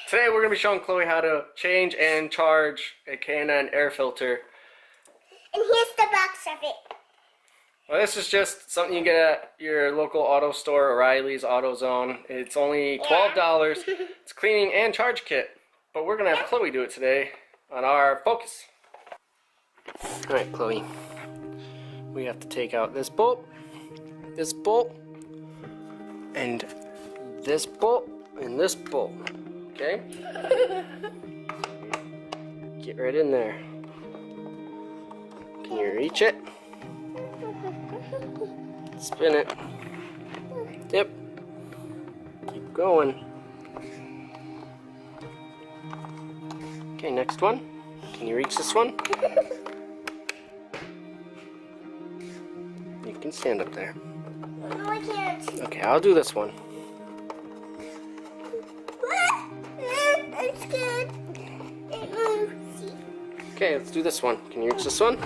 Today we're going to be showing Khloe how to change and charge a K&N Air filter. And here's the box of it. Well, this is just something you get at your local auto store, O'Reilly's, AutoZone. It's only $12. It's a cleaning and charge kit. But we're going to have Khloe do it today on our Focus. Alright, Khloe. We have to take out this bolt, and this bolt, and this bolt. Okay? Get right in there. Can you reach it? Spin it. Yep. Keep going. Okay, next one. Can you reach this one? You can stand up there. No, I can't. Okay, I'll do this one. I'm scared. It moves. Okay, let's do this one. Can you reach this one?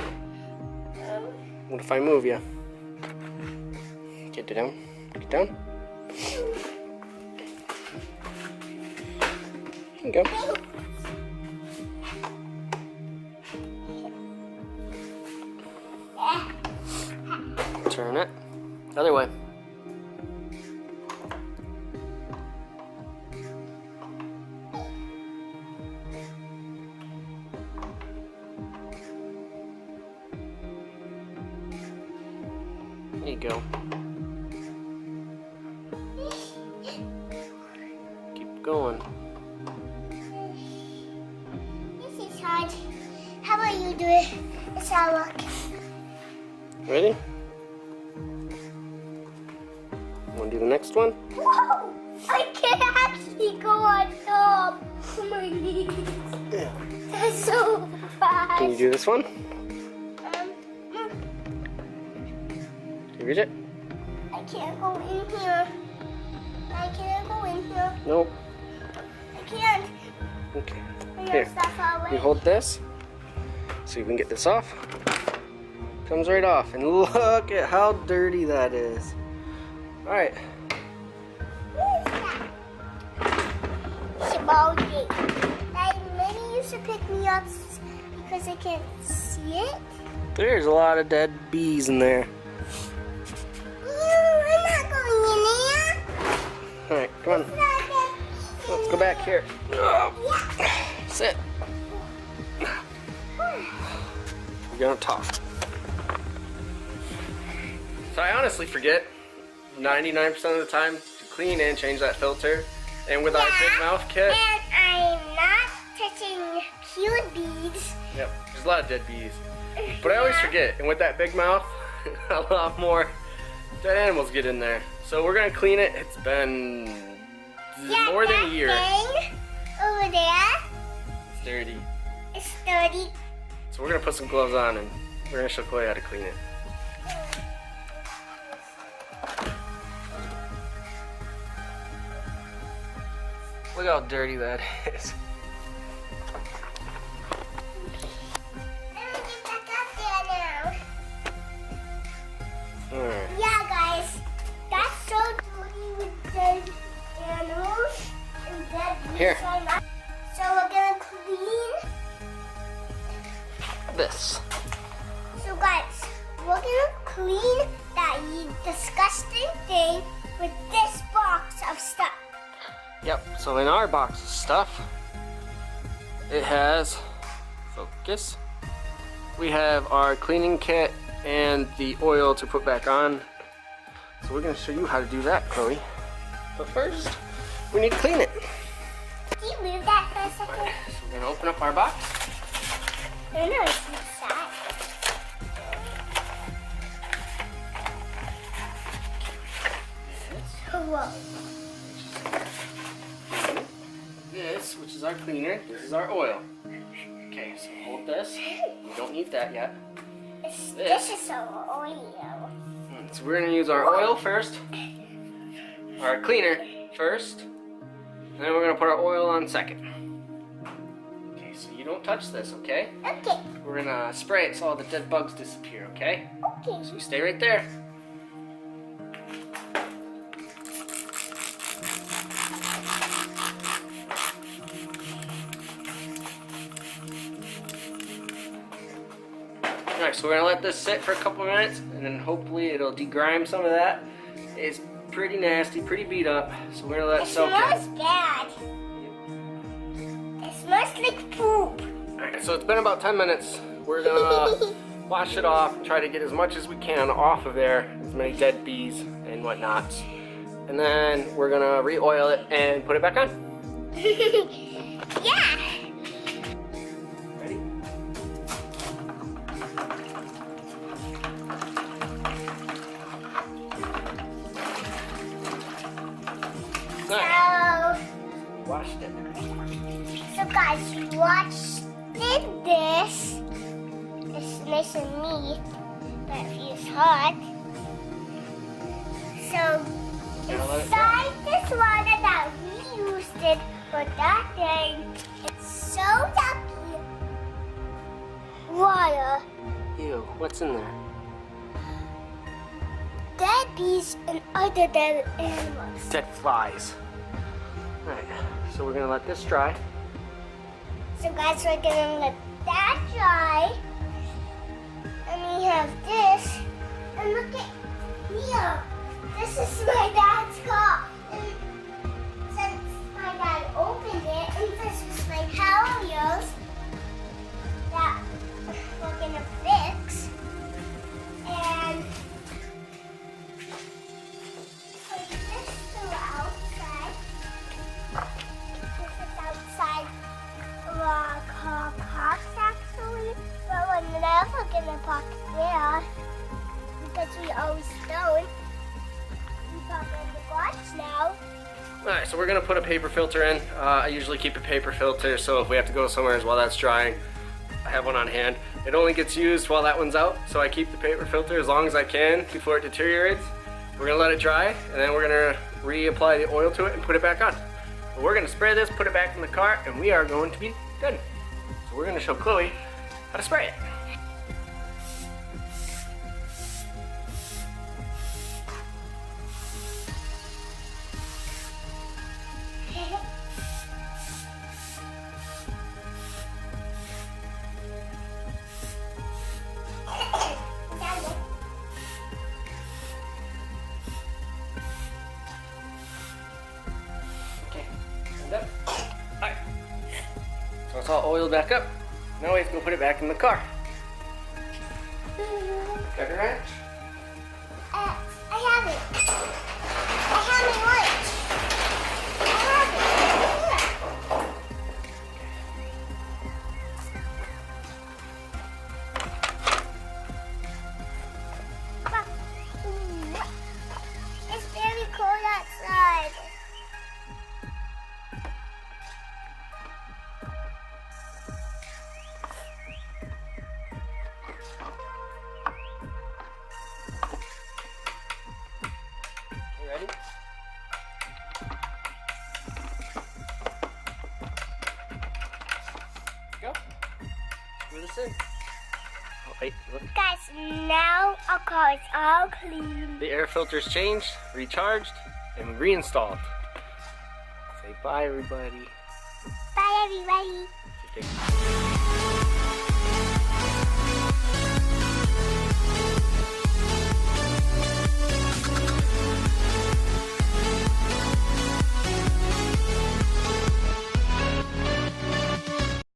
What if I move you? Get down. Get down. There you go. Turn it. Other way. There you go. Keep going. This is hard. How about you do it? It's how I look. Ready? Want to do the next one? Whoa! I can't actually go on top of my knees. Yeah. That's so fast. Can you do this one? Can you reach it? I can't go in here. I can't go in here. Nope. I can't. Okay. I Here. gotta stop far away. You hold this so you can get this off. Comes right off. And look at how dirty that is. Alright. What is that? Small thing. Like, maybe you should pick me up because I can't see it. There's a lot of dead bees in there. I'm not going in there. Alright, come on. Let's go back here. Sit. You're gonna talk. So I honestly forget 99% of the time to clean and change that filter. And with our big mouth kit, And I'm not touching cute beads. yep, there's a lot of dead bees. But I always forget, and with that big mouth, a lot more dead animals get in there. So we're gonna clean it. It's been more than a year. Thing over there It's dirty. is dirty. So we're gonna put some gloves on and we're gonna show Khloe how to clean it. Look how dirty that is. Let me get back up there now. Alright. Yeah, guys, that's so dirty with dead animals and dead bees. Here. So we're gonna clean. This. So guys, we're gonna clean that disgusting thing with this box of stuff. Yep, so in our box of stuff, it has Focus. We have our cleaning kit and the oil to put back on. So we're gonna show you how to do that, Khloe. But first, we need to clean it. Can you move that for a second? So we're gonna open up our box. I don't know what's inside. Whoa. This, which is our cleaner, this is our oil. Okay, so hold this. We don't need that yet. This is so oil. So we're gonna use our oil first, our cleaner first, and then we're gonna put our oil on second. Okay, so you don't touch this, okay? Okay. We're gonna spray it so all the dead bugs disappear, okay? Okay. So you stay right there. Alright, so we're gonna let this sit for a couple minutes and then hopefully it'll degrime some of that. It's pretty nasty, pretty beat up, so we're gonna let it soak in. It smells bad. It smells like poop. Alright, so it's been about 10 minutes. We're gonna wash it off and try to get as much as we can off of there, as many dead bees and whatnot. And then we're gonna re-oil it and put it back on. Yeah. Ready? Alright, washed it. So guys, you watched this. It's nice and neat, but it feels hot. So inside this water that we used it for that thing, it's so yucky. Water, Ew, what's in there? dead bees, and other dead animals. Dead flies. Alright, so we're gonna let this dry. So guys, we're gonna let that dry. And we have this. And look at here. This is my dad's car. And since my dad opened it, and this is my power wheels that we're gonna fix. And put this to outside. This is outside of our car parks actually. But we're never gonna park there because we always don't. We park in the garage now. Alright, so we're gonna put a paper filter in. I usually keep a paper filter, so if we have to go somewhere while that's drying, I have one on hand. It only gets used while that one's out, so I keep the paper filter as long as I can before it deteriorates. We're gonna let it dry, and then we're gonna reapply the oil to it and put it back on. But we're gonna spray this, put it back in the cart, and we are going to be done. So we're gonna show Khloe how to spray it. Okay, and up. Alright. So it's all oiled back up. Now we have to go put it back in the car. Got your wrench? I have it. I have my lunch. I have it. It's very cold outside. You ready? Go. Screw this in. Oh, wait, look. Guys, now our car is all clean. The air filter's changed, recharged, and reinstalled. Say bye, everybody. Bye, everybody. Okay.